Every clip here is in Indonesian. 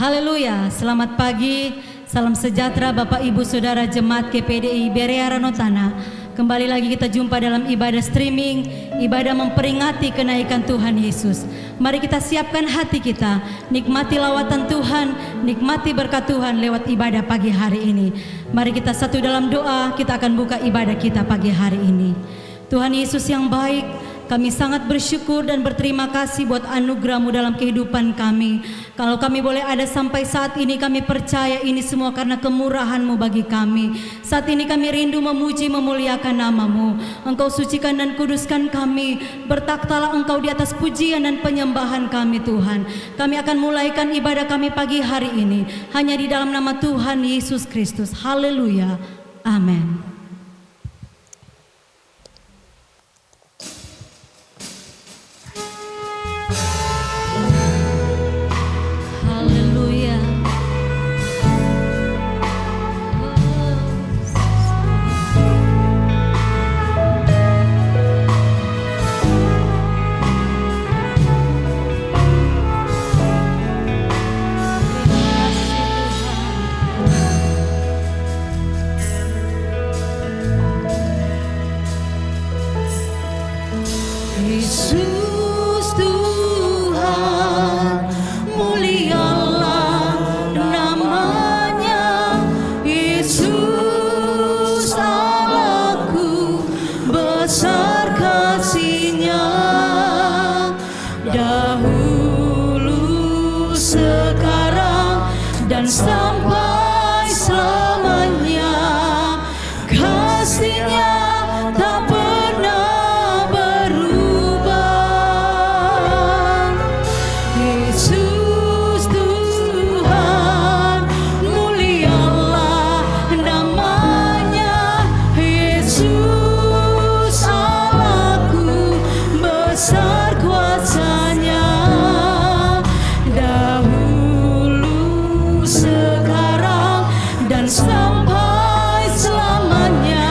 Haleluya, selamat pagi, salam sejahtera Bapak Ibu Saudara Jemaat GPDI Berea Ranotana. Kembali lagi kita jumpa dalam ibadah streaming, ibadah memperingati kenaikan Tuhan Yesus. Mari kita siapkan hati kita, nikmati lawatan Tuhan, nikmati berkat Tuhan lewat ibadah pagi hari ini. Mari kita satu dalam doa, kita akan buka ibadah kita pagi hari ini. Tuhan Yesus yang baik, kami sangat bersyukur dan berterima kasih buat anugerah-Mu dalam kehidupan kami. Kalau kami boleh ada sampai saat ini, kami percaya ini semua karena kemurahan-Mu bagi kami. Saat ini kami rindu memuji, memuliakan nama-Mu. Engkau sucikan dan kuduskan kami. Bertakhtalah Engkau di atas pujian dan penyembahan kami Tuhan. Kami akan mulaikan ibadah kami pagi hari ini hanya di dalam nama Tuhan Yesus Kristus. Haleluya. Amin. Sampai selamanya kasih-Nya tak pernah berubah. Yesus Tuhan, mulialah namanya. Yesus Allahku, besar kuasa-Nya. Sekarang dan sampai selamanya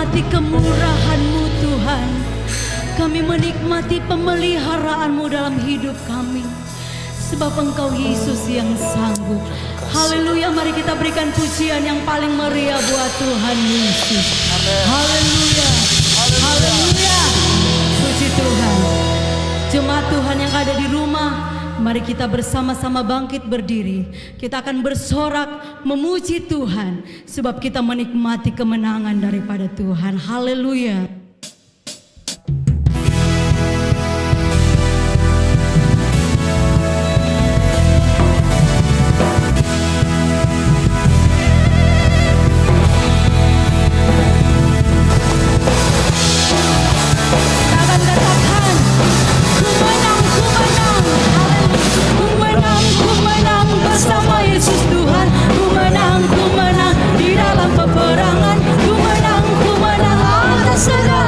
menikmati kemurahan-Mu Tuhan. Kami menikmati pemeliharaanmu dalam hidup kami. Sebab Engkau Yesus yang sanggup. Haleluya, mari kita berikan pujian yang paling meriah buat Tuhan Yesus. Haleluya, haleluya, puji Tuhan. Jemaat Tuhan yang ada di rumah, mari kita bersama-sama bangkit berdiri. Kita akan bersorak memuji Tuhan, sebab kita menikmati kemenangan daripada Tuhan. Haleluya. Ku menang di dalam peperangan. Ku menang atas segala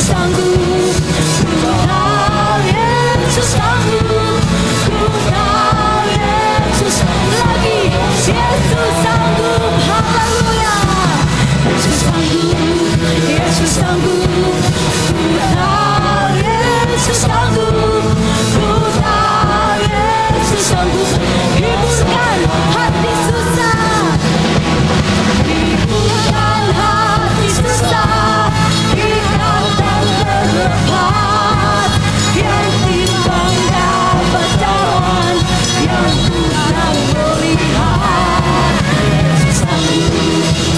sanggup, ku tahu Yesus sanggup, ku tahu Yesus lagi, Yesus sanggup, haleluya. Yesus sanggup, Yesus sanggup, ku tahu Yesus sanggup, ku tahu Yesus sanggup, hiburkan hati susah, hiburkan hati susah, ikatan terlepas, yang timbang dapat jalan, yang kurang melihat. Yesus sanggup,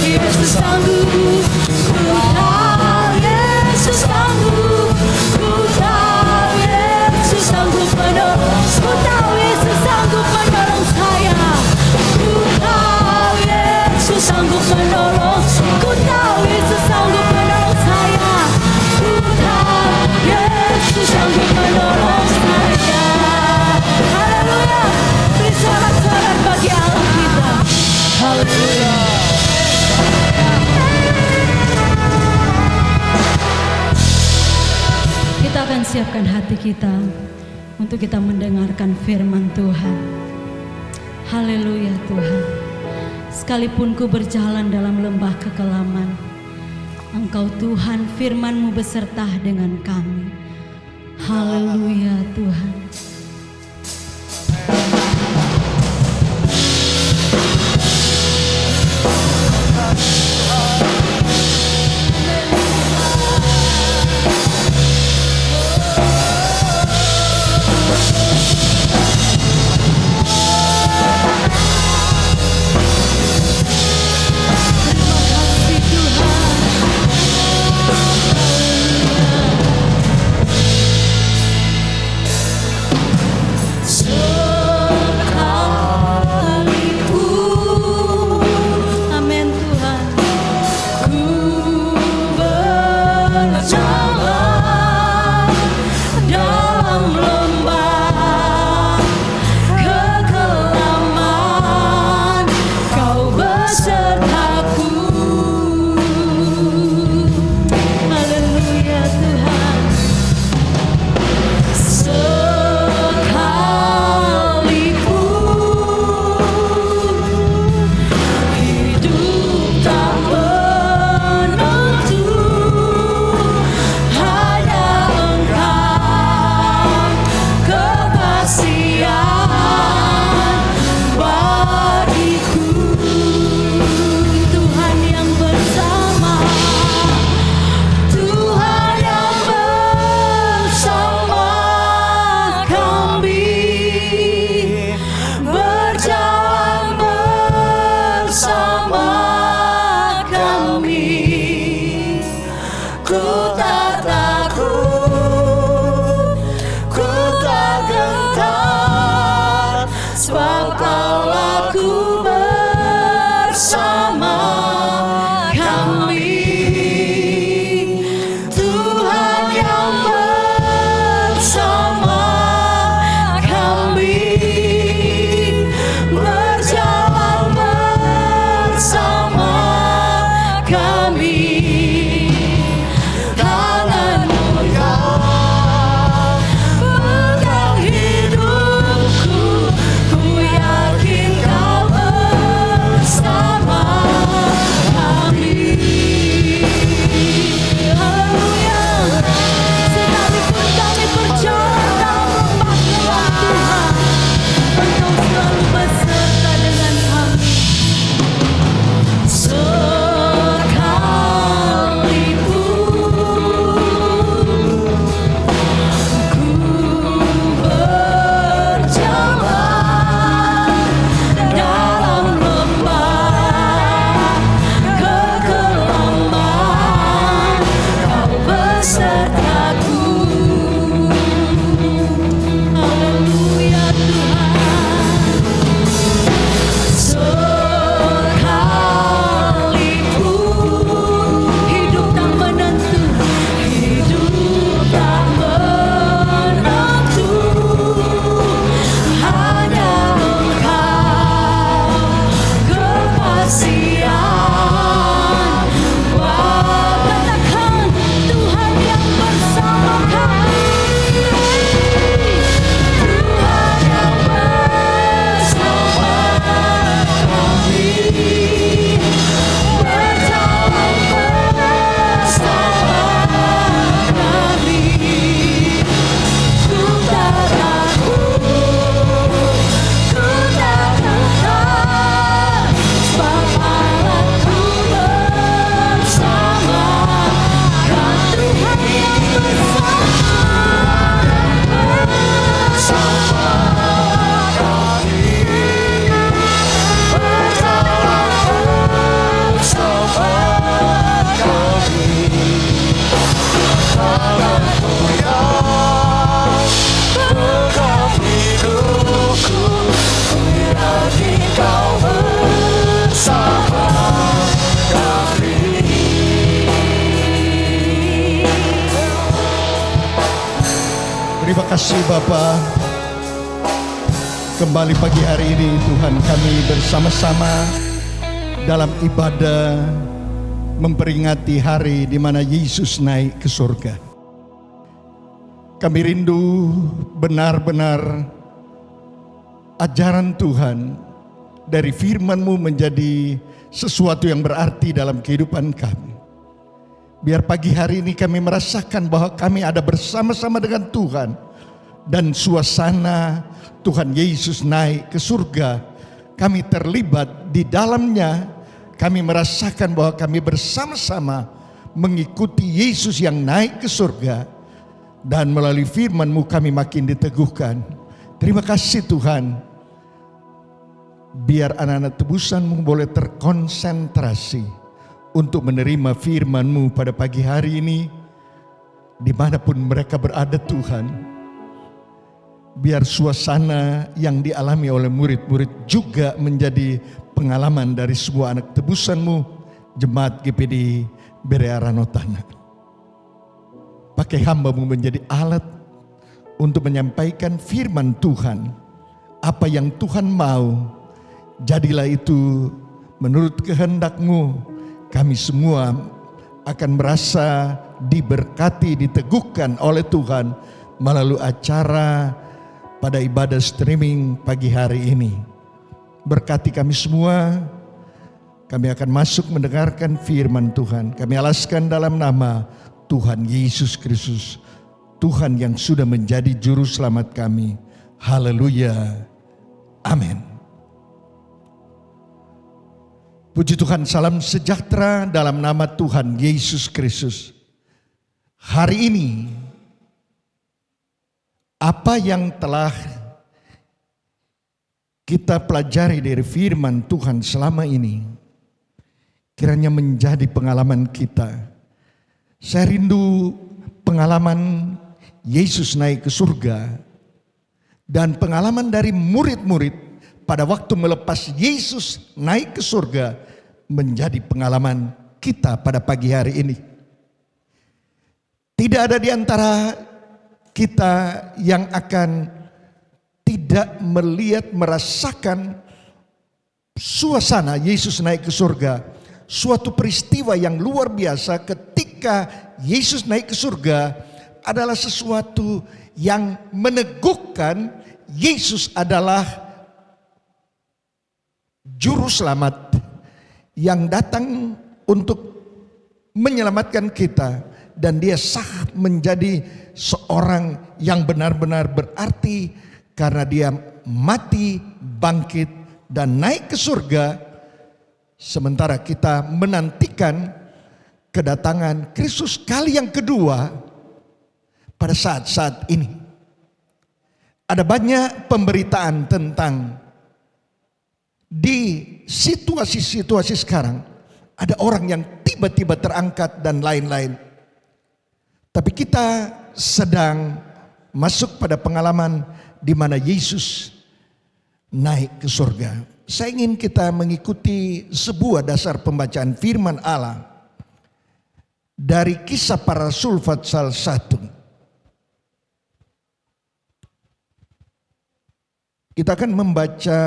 Yesus sanggup, ku tahu Yesus sanggup, ku tahu Yesus sanggup menolong, ku tahu Yesus sanggup menolong saya, ku tahu Yesus sanggup menolong, ku tahu Yesus sanggup menolong saya, ku tahu Yesus sanggup menolong saya. Haleluya, beri sorak-sorak bagi Allah kita. Haleluya. Kita akan siapkan hati kita untuk kita mendengarkan firman Tuhan. Haleluya Tuhan. Sekalipun ku berjalan dalam lembah kekelaman, Engkau Tuhan, firman-Mu beserta dengan kami. Haleluya Tuhan. Terima kasih Bapa. Kembali pagi hari ini Tuhan kami bersama-sama dalam ibadah memperingati hari di mana Yesus naik ke surga. Kami rindu benar-benar ajaran Tuhan dari firman-Mu menjadi sesuatu yang berarti dalam kehidupan kami. Biar pagi hari ini kami merasakan bahwa kami ada bersama-sama dengan Tuhan dan suasana Tuhan Yesus naik ke surga, kami terlibat di dalamnya. Kami merasakan bahwa kami bersama-sama mengikuti Yesus yang naik ke surga, dan melalui firman-Mu kami makin diteguhkan. Terima kasih Tuhan. Biar anak-anak tebusan-Mu boleh terkonsentrasi untuk menerima firman-Mu pada pagi hari ini, dimanapun mereka berada Tuhan. Biar suasana yang dialami oleh murid-murid juga menjadi pengalaman dari semua anak tebusan-Mu, Jemaat GPD Berea Ranotana. Pakai hamba-Mu menjadi alat untuk menyampaikan firman Tuhan. Apa yang Tuhan mau, jadilah itu menurut kehendak-Mu. Kami semua akan merasa diberkati, diteguhkan oleh Tuhan melalui acara pada ibadah streaming pagi hari ini. Berkati kami semua. Kami akan masuk mendengarkan firman Tuhan. Kami alaskan dalam nama Tuhan Yesus Kristus, Tuhan yang sudah menjadi juru selamat kami. Haleluya. Amin. Puji Tuhan, salam sejahtera dalam nama Tuhan Yesus Kristus. Hari ini apa yang telah kita pelajari dari firman Tuhan selama ini kiranya menjadi pengalaman kita. Saya rindu pengalaman Yesus naik ke surga dan pengalaman dari murid-murid pada waktu melepas Yesus naik ke surga menjadi pengalaman kita pada pagi hari ini. Tidak ada di antara kita yang akan tidak melihat, merasakan suasana Yesus naik ke surga. Suatu peristiwa yang luar biasa ketika Yesus naik ke surga adalah sesuatu yang meneguhkan Yesus adalah juru selamat yang datang untuk menyelamatkan kita. Dan dia sah menjadi seorang yang benar-benar berarti karena dia mati, bangkit, dan naik ke surga. Sementara kita menantikan kedatangan Kristus kali yang kedua pada saat-saat ini. Ada banyak pemberitaan tentang di situasi-situasi sekarang. Ada orang yang tiba-tiba terangkat dan lain-lain. Tapi kita sedang masuk pada pengalaman di mana Yesus naik ke surga. Saya ingin kita mengikuti sebuah dasar pembacaan firman Allah dari Kisah Para Rasul pasal 1. Kita akan membaca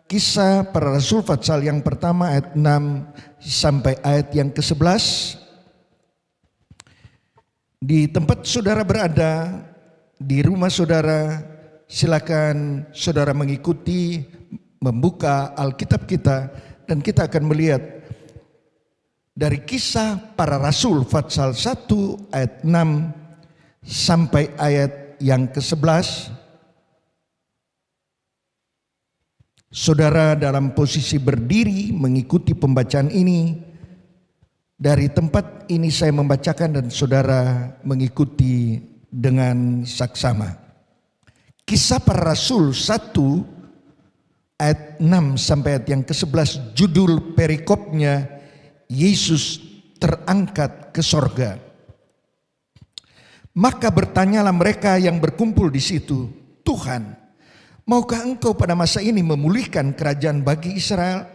Kisah Para Rasul pasal yang pertama ayat 6 sampai ayat yang ke-11. Di tempat saudara berada, di rumah saudara, silakan saudara mengikuti, membuka Alkitab kita, dan kita akan melihat dari Kisah Para Rasul pasal 1 ayat 6 sampai ayat yang ke-11. Saudara dalam posisi berdiri mengikuti pembacaan ini. Dari tempat ini saya membacakan dan saudara mengikuti dengan saksama. Kisah Para Rasul 1 ayat 6 sampai ayat yang ke-11, judul perikopnya Yesus terangkat ke sorga. Maka bertanyalah mereka yang berkumpul di situ, Tuhan, maukah engkau pada masa ini memulihkan kerajaan bagi Israel?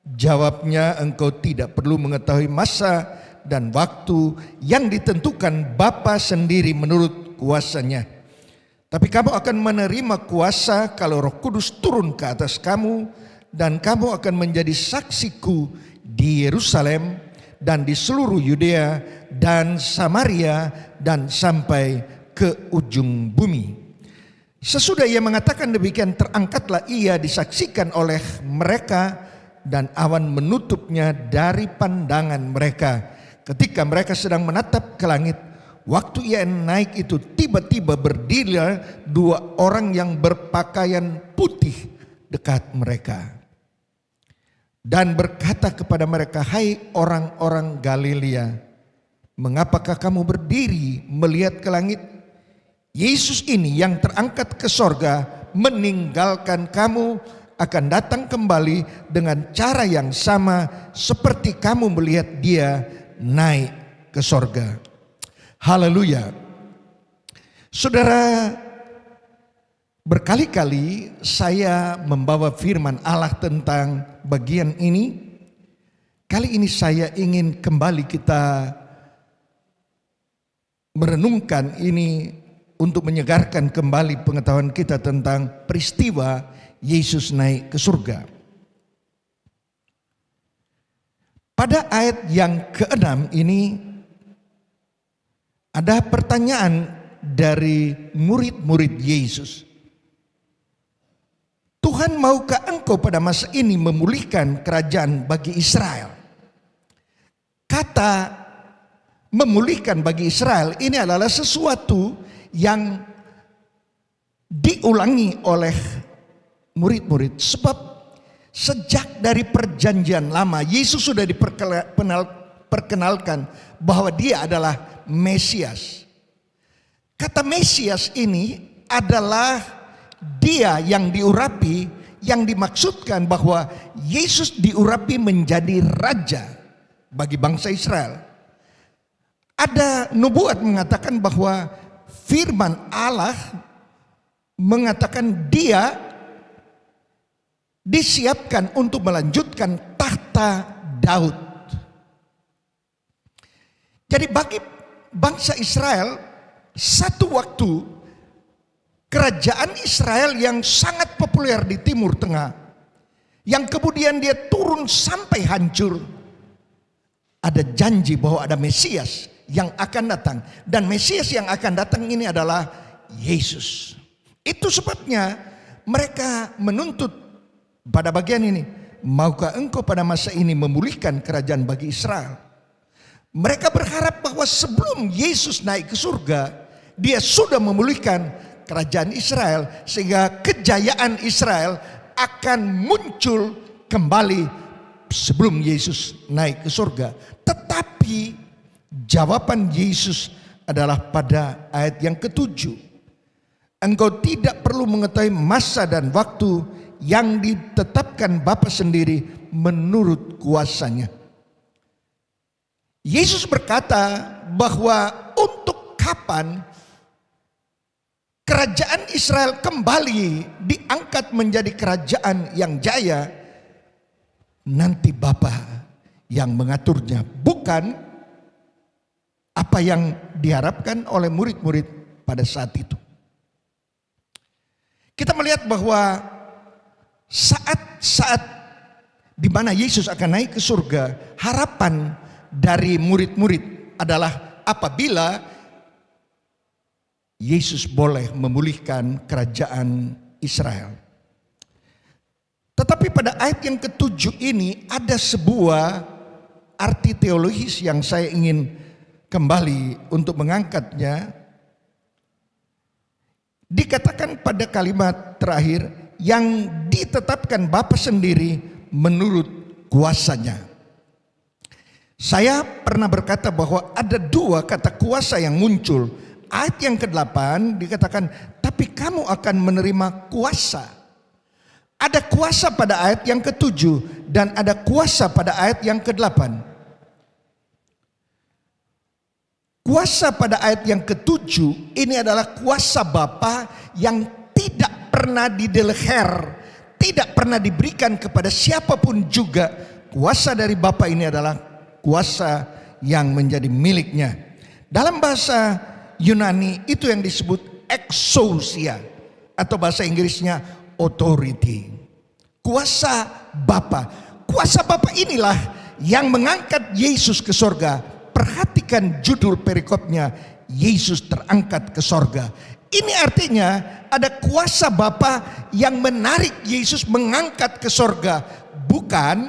Jawabnya, engkau tidak perlu mengetahui masa dan waktu yang ditentukan Bapa sendiri menurut kuasanya. Tapi kamu akan menerima kuasa kalau Roh Kudus turun ke atas kamu, dan kamu akan menjadi saksiku di Yerusalem dan di seluruh Yudea dan Samaria dan sampai ke ujung bumi. Sesudah ia mengatakan demikian, terangkatlah ia disaksikan oleh mereka, dan awan menutupnya dari pandangan mereka. Ketika mereka sedang menatap ke langit, waktu ia naik itu, tiba-tiba berdirilah dua orang yang berpakaian putih dekat mereka dan berkata kepada mereka, "Hai orang-orang Galilea, mengapakah kamu berdiri melihat ke langit? Yesus ini yang terangkat ke sorga meninggalkan kamu akan datang kembali dengan cara yang sama seperti kamu melihat dia naik ke sorga." Haleluya. Saudara, berkali-kali saya membawa firman Allah tentang bagian ini. Kali ini saya ingin kembali kita merenungkan ini untuk menyegarkan kembali pengetahuan kita tentang peristiwa Yesus naik ke surga. Pada ayat yang ke-6 ini ada pertanyaan dari murid-murid Yesus. Tuhan, maukah engkau pada masa ini memulihkan kerajaan bagi Israel? Kata memulihkan bagi Israel ini adalah sesuatu yang diulangi oleh murid-murid. Sebab sejak dari perjanjian lama Yesus sudah diperkenalkan bahwa dia adalah Mesias. Kata Mesias ini adalah dia yang diurapi, yang dimaksudkan bahwa Yesus diurapi menjadi raja bagi bangsa Israel. Ada nubuat mengatakan bahwa firman Allah mengatakan dia disiapkan untuk melanjutkan tahta Daud. Jadi bagi bangsa Israel, satu waktu kerajaan Israel yang sangat populer di Timur Tengah, yang kemudian dia turun sampai hancur, ada janji bahwa ada Mesias yang akan datang, dan Mesias yang akan datang ini adalah Yesus. Itu sebabnya mereka menuntut pada bagian ini, maukah engkau pada masa ini memulihkan kerajaan bagi Israel? Mereka berharap bahwa sebelum Yesus naik ke surga, dia sudah memulihkan kerajaan Israel, sehingga kejayaan Israel akan muncul kembali sebelum Yesus naik ke surga. Tetapi jawaban Yesus adalah pada ayat yang ke-7. Engkau tidak perlu mengetahui masa dan waktu yang ditetapkan Bapa sendiri menurut kuasanya. Yesus berkata bahwa untuk kapan kerajaan Israel kembali diangkat menjadi kerajaan yang jaya, nanti Bapa yang mengaturnya, bukan apa yang diharapkan oleh murid-murid pada saat itu. Kita melihat bahwa saat-saat di mana Yesus akan naik ke surga, harapan dari murid-murid adalah apabila Yesus boleh memulihkan kerajaan Israel. Tetapi pada ayat yang ke-7 ini ada sebuah arti teologis yang saya ingin kembali untuk mengangkatnya. Dikatakan pada kalimat terakhir, yang ditetapkan Bapa sendiri menurut kuasanya. Saya pernah berkata bahwa ada dua kata kuasa yang muncul. Ayat yang ke-8 dikatakan, tapi kamu akan menerima kuasa. Ada kuasa pada ayat yang ke-7 dan ada kuasa pada ayat yang ke-8. Kuasa pada ayat yang ke-7 ini adalah kuasa Bapa yang tidak pernah dideleher, tidak pernah diberikan kepada siapapun juga. Kuasa dari Bapa ini adalah kuasa yang menjadi miliknya. Dalam bahasa Yunani itu yang disebut exousia atau bahasa Inggrisnya authority. Kuasa Bapa. Kuasa Bapa inilah yang mengangkat Yesus ke sorga. Perhatikan judul perikopnya, Yesus terangkat ke sorga. Ini artinya ada kuasa Bapa yang menarik Yesus mengangkat ke sorga. Bukan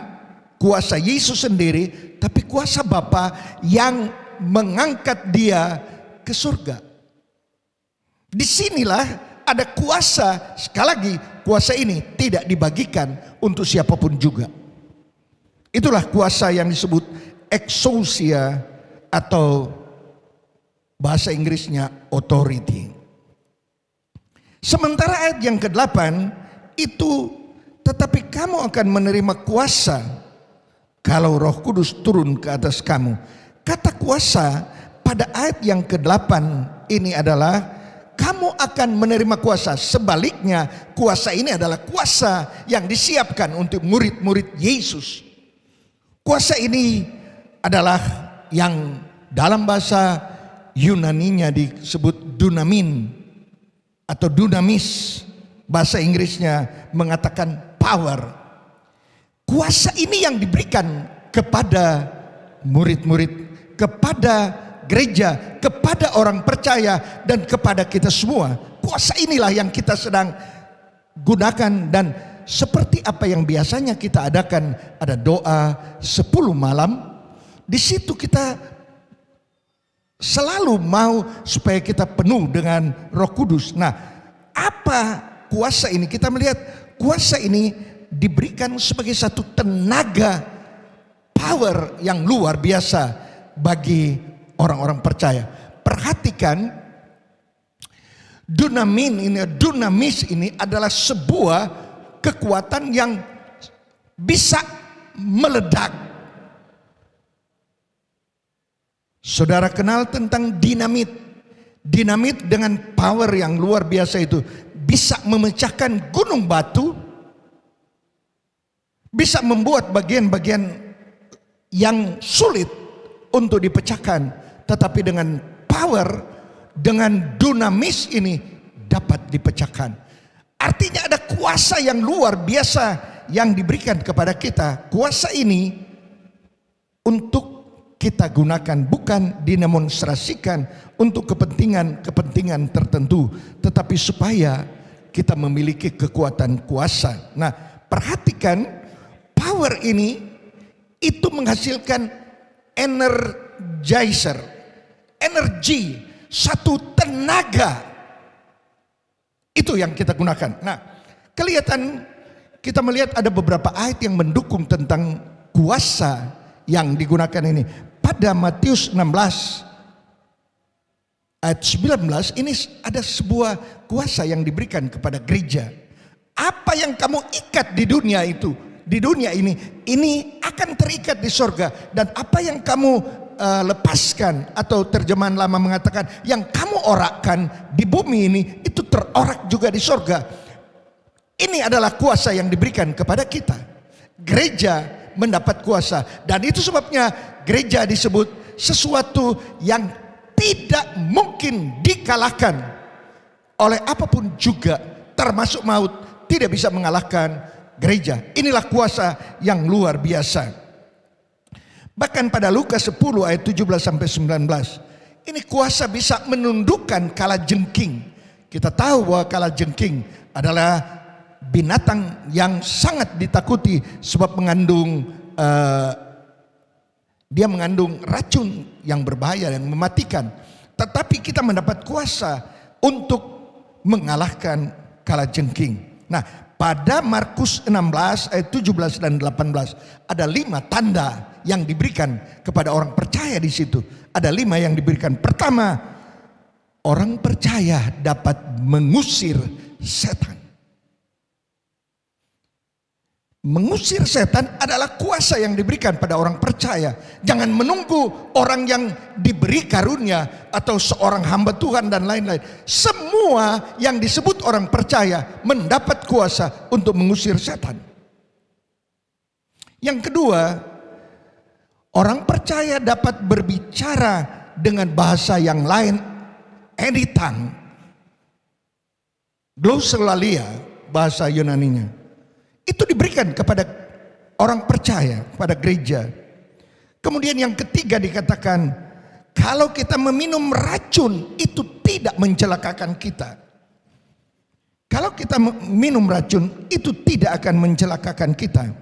kuasa Yesus sendiri, tapi kuasa Bapa yang mengangkat dia ke sorga. Disinilah ada kuasa. Sekali lagi, kuasa ini tidak dibagikan untuk siapapun juga. Itulah kuasa yang disebut exousia atau bahasa Inggrisnya authority. Sementara ayat yang ke-8 itu, tetapi kamu akan menerima kuasa kalau Roh Kudus turun ke atas kamu. Kata kuasa pada ayat yang ke-8 ini adalah kamu akan menerima kuasa. Sebaliknya, kuasa ini adalah kuasa yang disiapkan untuk murid-murid Yesus. Kuasa ini adalah yang dalam bahasa Yunaninya disebut dunamin atau dunamis. Bahasa Inggrisnya mengatakan power. Kuasa ini yang diberikan kepada murid-murid, kepada gereja, kepada orang percaya, dan kepada kita semua. Kuasa inilah yang kita sedang gunakan, dan seperti apa yang biasanya kita adakan, ada doa 10 malam. Di situ kita selalu mau supaya kita penuh dengan Roh Kudus. Nah, apa kuasa ini? Kita melihat kuasa ini diberikan sebagai satu tenaga, power yang luar biasa bagi orang-orang percaya. Perhatikan, dunamis ini adalah sebuah kekuatan yang bisa meledak. Saudara kenal tentang dinamit. Dinamit dengan power yang luar biasa itu bisa memecahkan gunung batu, bisa membuat bagian-bagian yang sulit untuk dipecahkan. Tetapi dengan power, dengan dunamis ini dapat dipecahkan. Artinya ada kuasa yang luar biasa yang diberikan kepada kita. Kuasa ini untuk kita gunakan, bukan didemonstrasikan untuk kepentingan tertentu, tetapi supaya kita memiliki kekuatan kuasa. Nah, perhatikan, power ini itu menghasilkan energizer, energi, satu tenaga. Itu yang kita gunakan. Nah, kelihatan kita melihat ada beberapa ayat yang mendukung tentang kuasa yang digunakan ini. Pada Matius 16 ayat 19 ini ada sebuah kuasa yang diberikan kepada gereja. Apa yang kamu ikat di dunia itu, di dunia ini akan terikat di sorga. Dan apa yang kamu lepaskan, atau terjemahan lama mengatakan yang kamu orakkan di bumi ini, itu terorak juga di sorga. Ini adalah kuasa yang diberikan kepada kita. Gereja mendapat kuasa, dan itu sebabnya gereja disebut sesuatu yang tidak mungkin dikalahkan oleh apapun juga, termasuk maut, tidak bisa mengalahkan gereja. Inilah kuasa yang luar biasa. Bahkan pada Lukas 10 ayat 17 sampai 19, ini kuasa bisa menundukkan kalajengking. Kita tahu bahwa kalajengking adalah binatang yang sangat ditakuti sebab dia mengandung racun yang berbahaya, yang mematikan. Tetapi kita mendapat kuasa untuk mengalahkan kalajengking. Nah, pada Markus 16 ayat 17 dan 18 ada 5 tanda yang diberikan kepada orang percaya di situ. Ada 5 yang diberikan. Pertama, orang percaya dapat mengusir setan. Mengusir setan adalah kuasa yang diberikan pada orang percaya. Jangan menunggu orang yang diberi karunia atau seorang hamba Tuhan dan lain-lain. Semua yang disebut orang percaya mendapat kuasa untuk mengusir setan. Yang kedua, orang percaya dapat berbicara dengan bahasa yang lain anytime. Glossolalia bahasa Yunaninya. Itu diberikan kepada orang percaya, kepada gereja. Kemudian yang ketiga dikatakan, kalau kita meminum racun itu tidak mencelakakan kita. Kalau kita minum racun itu tidak akan mencelakakan kita.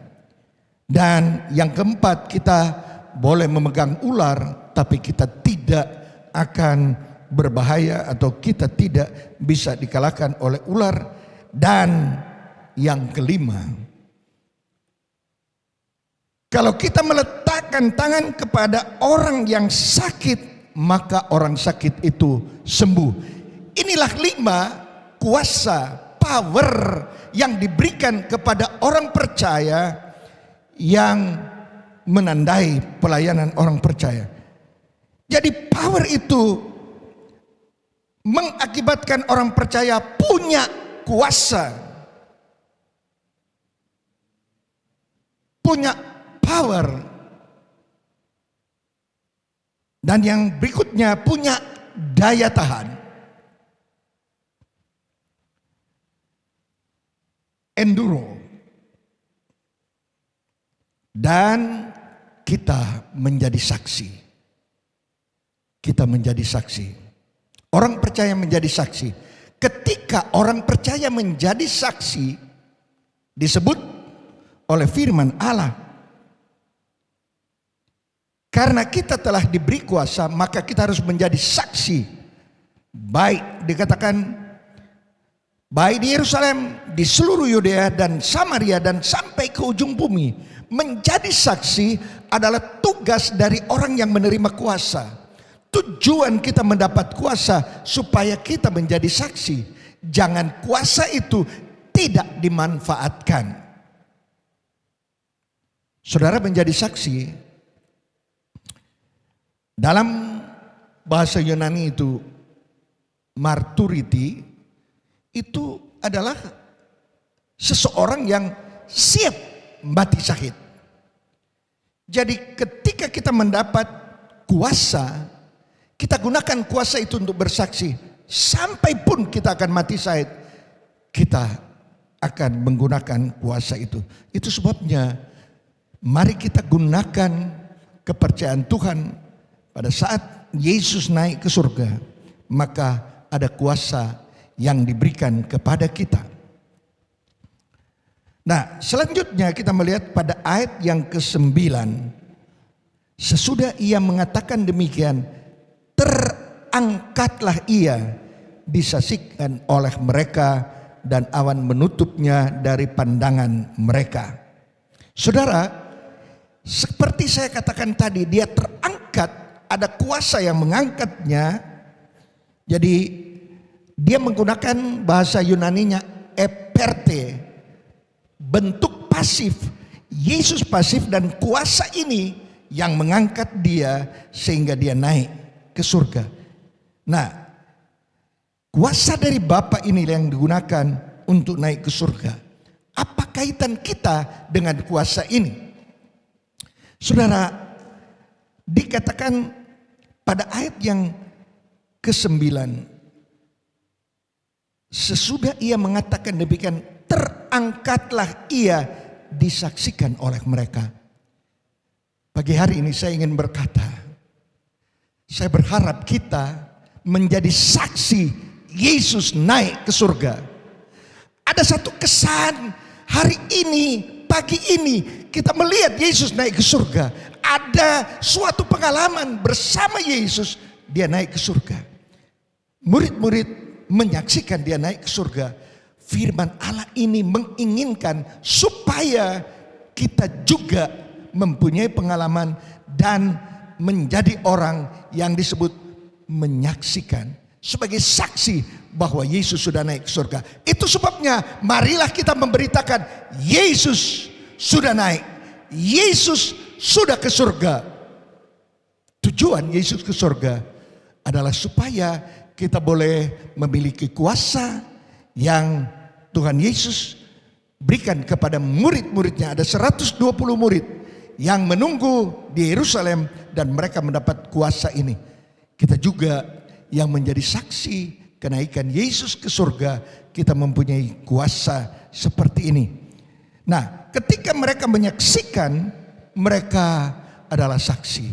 Dan yang keempat, kita boleh memegang ular tapi kita tidak akan berbahaya atau kita tidak bisa dikalahkan oleh ular. Dan yang kelima, kalau kita meletakkan tangan kepada orang yang sakit, maka orang sakit itu sembuh. Inilah 5 kuasa, power yang diberikan kepada orang percaya yang menandai pelayanan orang percaya. Jadi power itu mengakibatkan orang percaya punya kuasa, punya power. Dan yang berikutnya punya daya tahan. Enduro. Dan kita menjadi saksi. Kita menjadi saksi. Orang percaya menjadi saksi. Ketika orang percaya menjadi saksi, disebut oleh firman Allah, karena kita telah diberi kuasa, maka kita harus menjadi saksi. Baik dikatakan, baik di Yerusalem, di seluruh Yudea dan Samaria dan sampai ke ujung bumi. Menjadi saksi adalah tugas dari orang yang menerima kuasa. Tujuan kita mendapat kuasa supaya kita menjadi saksi. Jangan kuasa itu tidak dimanfaatkan. Saudara menjadi saksi, dalam bahasa Yunani itu marturiti, itu adalah seseorang yang siap mati syahid. Jadi ketika kita mendapat kuasa, kita gunakan kuasa itu untuk bersaksi. Sampai pun kita akan mati syahid, kita akan menggunakan kuasa itu. Itu sebabnya mari kita gunakan kepercayaan Tuhan. Pada saat Yesus naik ke surga, maka ada kuasa yang diberikan kepada kita. Nah, selanjutnya kita melihat pada ayat yang ke-9. Sesudah ia mengatakan demikian, terangkatlah ia, disaksikan oleh mereka dan awan menutupnya dari pandangan mereka. Saudara, seperti saya katakan tadi, dia terangkat. Ada kuasa yang mengangkatnya. Jadi dia menggunakan bahasa Yunaninya eperte, bentuk pasif. Yesus pasif dan kuasa ini yang mengangkat dia sehingga dia naik ke surga. Nah, kuasa dari Bapa ini yang digunakan untuk naik ke surga. Apa kaitan kita dengan kuasa ini? Saudara, dikatakan pada ayat yang ke-9, sesudah ia mengatakan demikian, terangkatlah ia, disaksikan oleh mereka. Pagi hari ini saya ingin berkata, saya berharap kita menjadi saksi Yesus naik ke surga. Ada satu kesan hari ini, pagi ini kita melihat Yesus naik ke surga. Ada suatu pengalaman bersama Yesus, dia naik ke surga. Murid-murid menyaksikan dia naik ke surga. Firman Allah ini menginginkan supaya kita juga mempunyai pengalaman dan menjadi orang yang disebut menyaksikan sebagai saksi bahwa Yesus sudah naik ke surga. Itu sebabnya marilah kita memberitakan Yesus sudah naik. Yesus sudah ke surga. Tujuan Yesus ke surga adalah supaya kita boleh memiliki kuasa yang Tuhan Yesus berikan kepada murid-muridnya. Ada 120 murid yang menunggu di Yerusalem dan mereka mendapat kuasa ini. Kita juga yang menjadi saksi kenaikan Yesus ke surga, kita mempunyai kuasa seperti ini. Nah, ketika mereka menyaksikan, mereka adalah saksi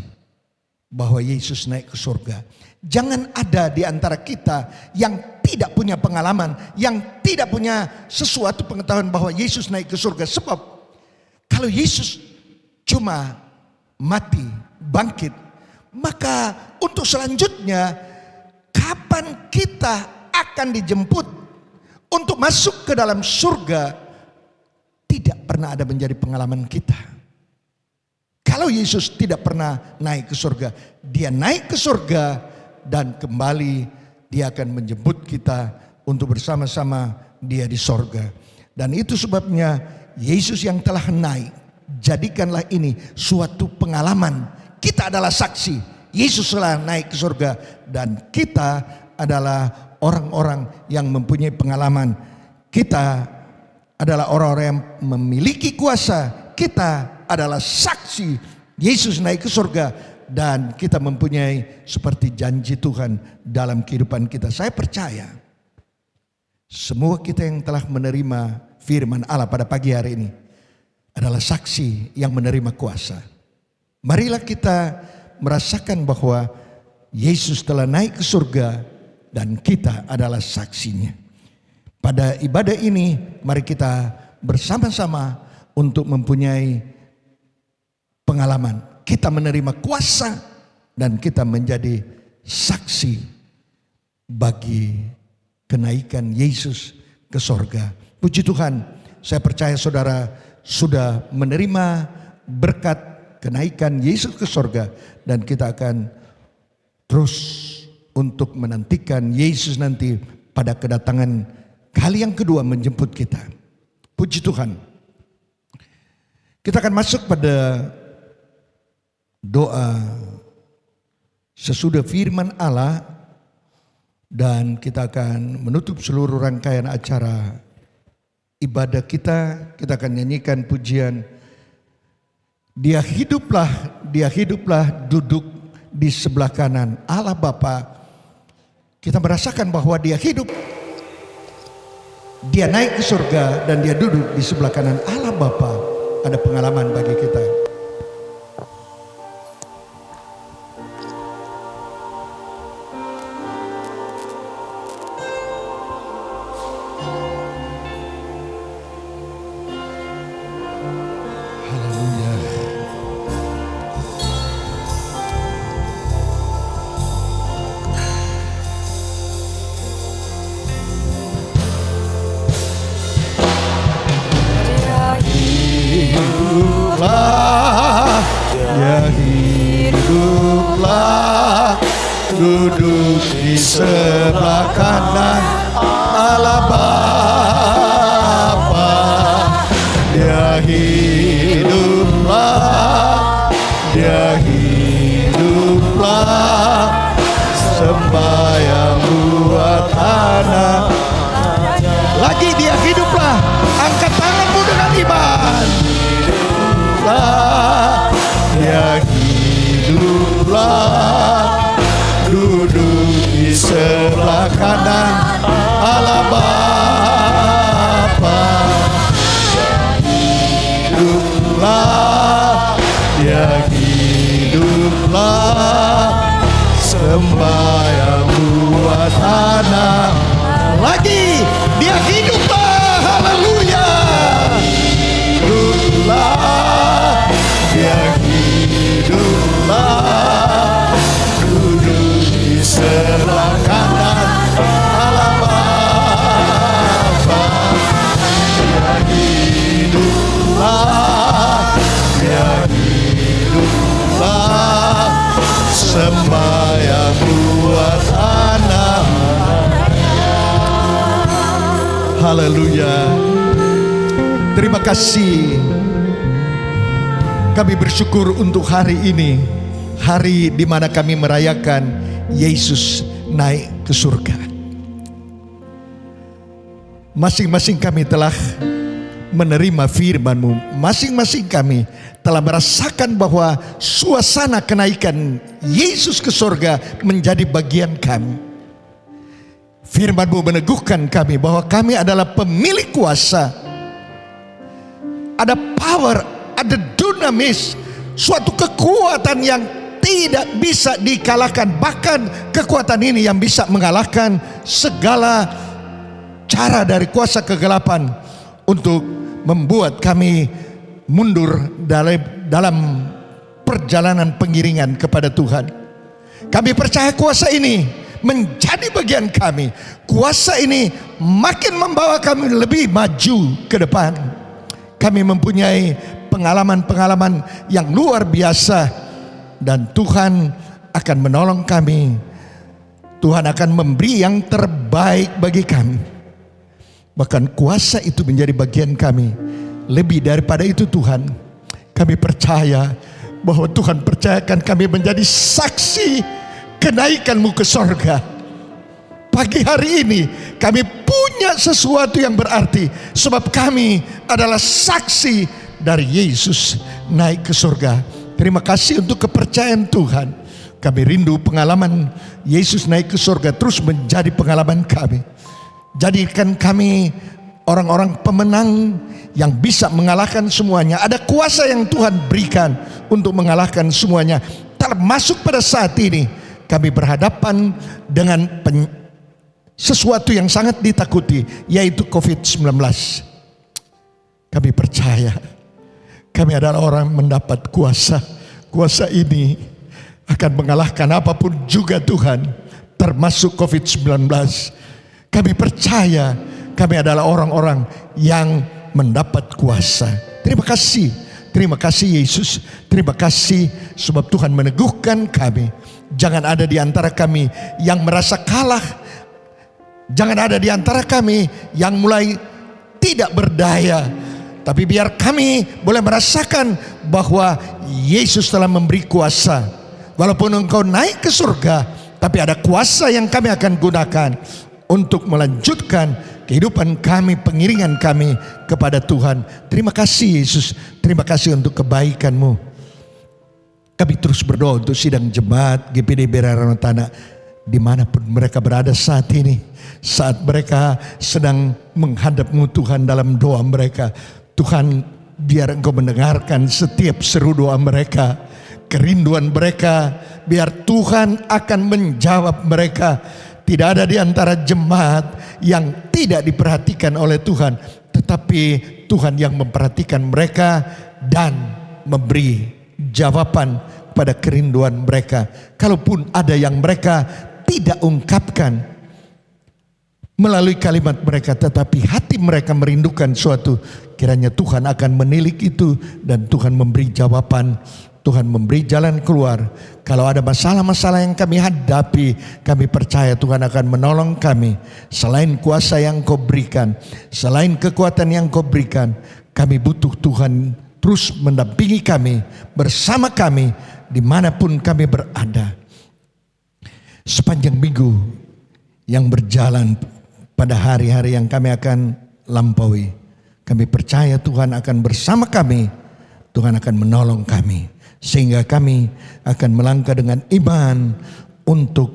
bahwa Yesus naik ke surga. Jangan ada di antara kita yang tidak punya pengalaman, yang tidak punya sesuatu pengetahuan bahwa Yesus naik ke surga. Sebab kalau Yesus cuma mati, bangkit, maka untuk selanjutnya kapan kita akan dijemput untuk masuk ke dalam surga, tidak pernah ada menjadi pengalaman kita. Kalau Yesus tidak pernah naik ke surga, dia naik ke surga dan kembali dia akan menjemput kita untuk bersama-sama dia di surga. Dan itu sebabnya Yesus yang telah naik, jadikanlah ini suatu pengalaman. Kita adalah saksi, Yesus telah naik ke surga dan kita adalah orang-orang yang mempunyai pengalaman. Kita adalah orang-orang yang memiliki kuasa. Kita adalah saksi Yesus naik ke surga dan kita mempunyai seperti janji Tuhan dalam kehidupan kita. Saya percaya semua kita yang telah menerima firman Allah pada pagi hari ini adalah saksi yang menerima kuasa. Marilah kita merasakan bahwa Yesus telah naik ke surga dan kita adalah saksinya. Pada ibadah ini mari kita bersama-sama untuk mempunyai pengalaman. Kita menerima kuasa dan kita menjadi saksi bagi kenaikan Yesus ke surga. Puji Tuhan, saya percaya saudara sudah menerima berkat kenaikan Yesus ke surga dan kita akan terus untuk menantikan Yesus nanti pada kedatangan kali yang kedua menjemput kita. Puji Tuhan. Kita akan masuk pada doa sesudah firman Allah dan kita akan menutup seluruh rangkaian acara ibadah kita. Kita akan nyanyikan pujian Dia hiduplah duduk di sebelah kanan Allah Bapa. Kita merasakan bahwa Dia hidup, Dia naik ke surga dan Dia duduk di sebelah kanan Allah Bapa. Ada pengalaman bagi kita. Duduk di sebelah kanan Allah Bapa. Dia hiduplah sembahyang buat anak. Lagi dia hiduplah, angkat tanganmu dengan iman. Dia hiduplah duduk di sebelah kanan Allah Bapa. Dia hiduplah sembahyang buat anak. Lagi dia hiduplah, haleluya. Hiduplah, dia hiduplah sebelah kanan Allah Bapa. Dia hiduplah sembahyang buat anak. Haleluya. Terima kasih. Kami bersyukur untuk hari ini, hari di mana kami merayakan Yesus naik ke surga. Masing-masing kami telah menerima firman-Mu. Masing-masing kami telah merasakan bahwa suasana kenaikan Yesus ke surga menjadi bagian kami. Firman-Mu meneguhkan kami bahwa kami adalah pemilik kuasa. Ada power, ada dunamis, suatu kekuatan yang tidak bisa dikalahkan. Bahkan kekuatan ini yang bisa mengalahkan segala cara dari kuasa kegelapan untuk membuat kami mundur dalam perjalanan pengiringan kepada Tuhan. Kami percaya kuasa ini menjadi bagian kami. Kuasa ini makin membawa kami lebih maju ke depan. Kami mempunyai pengalaman-pengalaman yang luar biasa, dan Tuhan akan menolong kami. Tuhan akan memberi yang terbaik bagi kami. Bahkan kuasa itu menjadi bagian kami. Lebih daripada itu Tuhan, kami percaya bahwa Tuhan percayakan kami menjadi saksi kenaikan-Mu ke sorga. Pagi hari ini kami punya sesuatu yang berarti, sebab kami adalah saksi dari Yesus naik ke surga. Terima kasih untuk kepercayaan Tuhan. Kami rindu pengalaman Yesus naik ke surga terus menjadi pengalaman kami. Jadikan kami orang-orang pemenang yang bisa mengalahkan semuanya. Ada kuasa yang Tuhan berikan untuk mengalahkan semuanya. Termasuk pada saat ini kami berhadapan dengan sesuatu yang sangat ditakuti, yaitu COVID-19. Kami percaya kami adalah orang mendapat kuasa. Kuasa ini akan mengalahkan apapun juga Tuhan, termasuk COVID-19. Kami percaya kami adalah orang-orang yang mendapat kuasa. Terima kasih Yesus. Terima kasih sebab Tuhan meneguhkan kami. Jangan ada di antara kami yang merasa kalah. Jangan ada di antara kami yang mulai tidak berdaya. Tapi biar kami boleh merasakan bahwa Yesus telah memberi kuasa. Walaupun engkau naik ke surga, tapi ada kuasa yang kami akan gunakan untuk melanjutkan kehidupan kami, pengiringan kami kepada Tuhan. Terima kasih Yesus. Terima kasih untuk kebaikan-Mu. Kami terus berdoa untuk sidang jemaat GPD Bereara Notana dimanapun mereka berada saat ini. Saat mereka sedang menghadap-Mu Tuhan dalam doa mereka, Tuhan biar Engkau mendengarkan setiap seru doa mereka, kerinduan mereka, biar Tuhan akan menjawab mereka. Tidak ada di antara jemaat yang tidak diperhatikan oleh Tuhan, tetapi Tuhan yang memperhatikan mereka dan memberi jawaban pada kerinduan mereka. Kalaupun ada yang mereka tidak ungkapkan melalui kalimat mereka, tetapi hati mereka merindukan suatu, kiranya Tuhan akan menilik itu dan Tuhan memberi jawaban. Tuhan memberi jalan keluar. Kalau ada masalah-masalah yang kami hadapi, kami percaya Tuhan akan menolong kami. Selain kuasa yang Kau berikan, selain kekuatan yang Kau berikan, kami butuh Tuhan terus mendampingi kami, bersama kami dimanapun kami berada. Sepanjang minggu yang berjalan pada hari-hari yang kami akan lampaui, kami percaya Tuhan akan bersama kami. Tuhan akan menolong kami, sehingga kami akan melangkah dengan iman untuk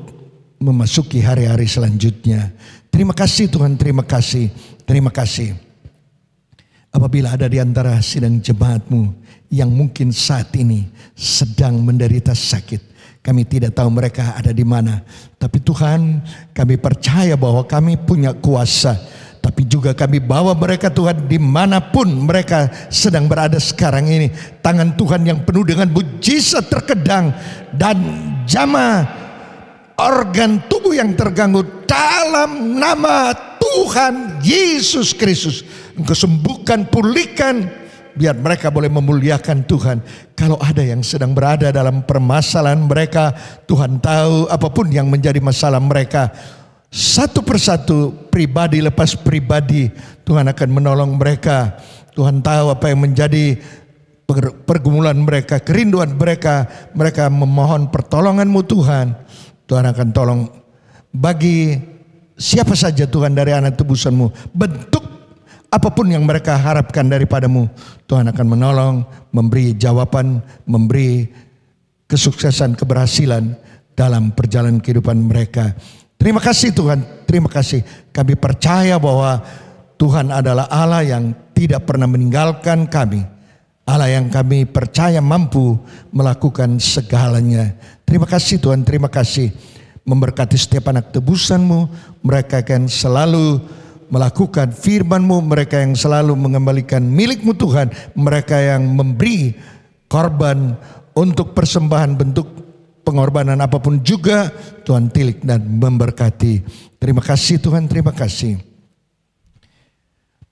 memasuki hari-hari selanjutnya. Terima kasih Tuhan, terima kasih, terima kasih. Apabila ada di antara sidang jemaat-Mu yang mungkin saat ini sedang menderita sakit, kami tidak tahu mereka ada di mana, tapi Tuhan, kami percaya bahwa kami punya kuasa. Tapi juga kami bawa mereka Tuhan dimanapun mereka sedang berada sekarang ini. Tangan Tuhan yang penuh dengan mujizat terkedang dan jamah organ tubuh yang terganggu dalam nama Tuhan Yesus Kristus. Engkau sembuhkan, pulihkan, biar mereka boleh memuliakan Tuhan. Kalau ada yang sedang berada dalam permasalahan mereka, Tuhan tahu apapun yang menjadi masalah mereka. Satu persatu, pribadi lepas pribadi, Tuhan akan menolong mereka. Tuhan tahu apa yang menjadi pergumulan mereka, kerinduan mereka. Mereka memohon pertolongan-Mu Tuhan. Tuhan akan tolong bagi siapa saja Tuhan dari anak tebusan-Mu. Bentuk apapun yang mereka harapkan daripada-Mu, Tuhan akan menolong, memberi jawaban, memberi kesuksesan, keberhasilan dalam perjalanan kehidupan mereka. Terima kasih Tuhan, terima kasih. Kami percaya bahwa Tuhan adalah Allah yang tidak pernah meninggalkan kami. Allah yang kami percaya mampu melakukan segalanya. Terima kasih Tuhan, terima kasih. Memberkati setiap anak tebusan-Mu, mereka akan selalu melakukan firman-Mu, mereka yang selalu mengembalikan milik-Mu Tuhan, mereka yang memberi korban untuk persembahan bentuk pengorbanan apapun juga, Tuhan tilik dan memberkati. Terima kasih Tuhan, terima kasih.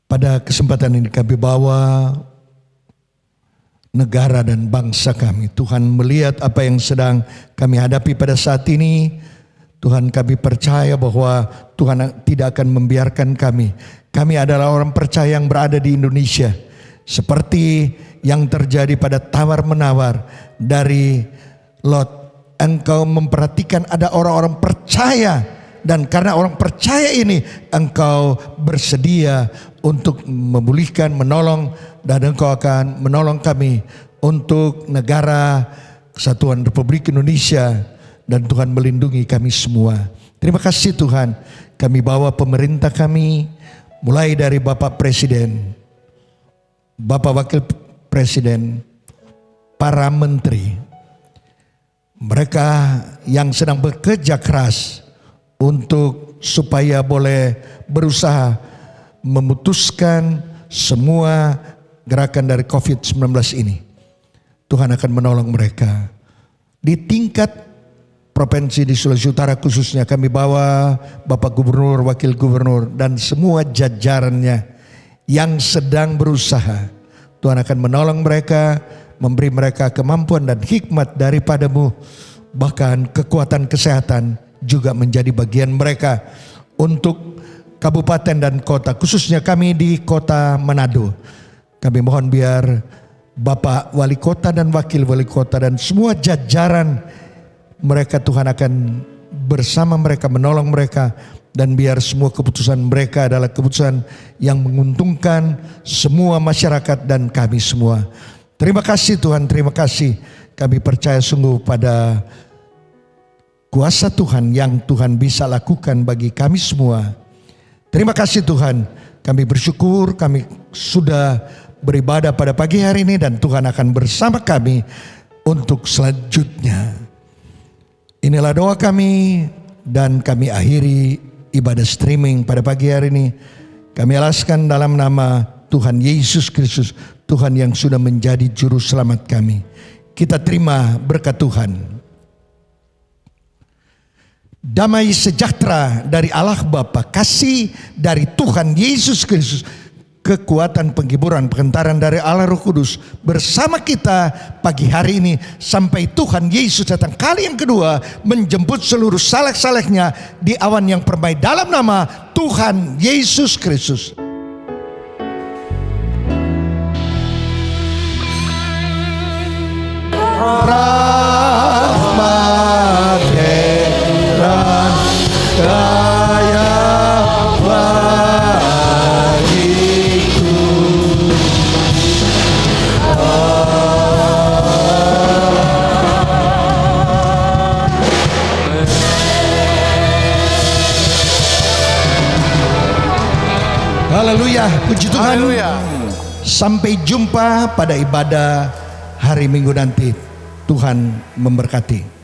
Pada kesempatan ini kami bawa negara dan bangsa kami. Tuhan melihat apa yang sedang kami hadapi pada saat ini. Tuhan, kami percaya bahwa Tuhan tidak akan membiarkan kami. Kami adalah orang percaya yang berada di Indonesia. Seperti yang terjadi pada tawar-menawar dari Lot. Engkau memperhatikan ada orang-orang percaya. Dan karena orang percaya ini, engkau bersedia untuk memulihkan, menolong. Dan engkau akan menolong kami untuk negara Kesatuan Republik Indonesia. Dan Tuhan melindungi kami semua. Terima kasih Tuhan. Kami bawa pemerintah kami, mulai dari Bapak Presiden, Bapak Wakil Presiden, para menteri, mereka yang sedang bekerja keras untuk supaya boleh berusaha memutuskan semua gerakan dari COVID-19 ini. Tuhan akan menolong mereka. Di tingkat provinsi di Sulawesi Utara khususnya kami bawa Bapak Gubernur, Wakil Gubernur dan semua jajarannya yang sedang berusaha. Tuhan akan menolong mereka, memberi mereka kemampuan dan hikmat daripada-Mu. Bahkan kekuatan kesehatan juga menjadi bagian mereka untuk kabupaten dan kota, khususnya kami di kota Manado. Kami mohon biar Bapak Wali Kota dan Wakil Wali Kota dan semua jajaran mereka, Tuhan akan bersama mereka, menolong mereka. Dan biar semua keputusan mereka adalah keputusan yang menguntungkan semua masyarakat dan kami semua. Terima kasih Tuhan, terima kasih. Kami percaya sungguh pada kuasa Tuhan yang Tuhan bisa lakukan bagi kami semua. Terima kasih Tuhan. Kami bersyukur kami sudah beribadah pada pagi hari ini dan Tuhan akan bersama kami untuk selanjutnya. Inilah doa kami dan kami akhiri ibadah streaming pada pagi hari ini. Kami alaskan dalam nama Tuhan Yesus Kristus, Tuhan yang sudah menjadi juru selamat kami. Kita terima berkat Tuhan. Damai sejahtera dari Allah Bapa, kasih dari Tuhan Yesus Kristus, kekuatan penghiburan pengentaran dari Allah Roh Kudus bersama kita pagi hari ini sampai Tuhan Yesus datang kali yang kedua menjemput seluruh saleh-salehnya di awan yang permai dalam nama Tuhan Yesus Kristus. Rahmat heran kaya haleluya, puji Tuhan. Haleluya. Sampai jumpa pada ibadah hari Minggu nanti. Tuhan memberkati.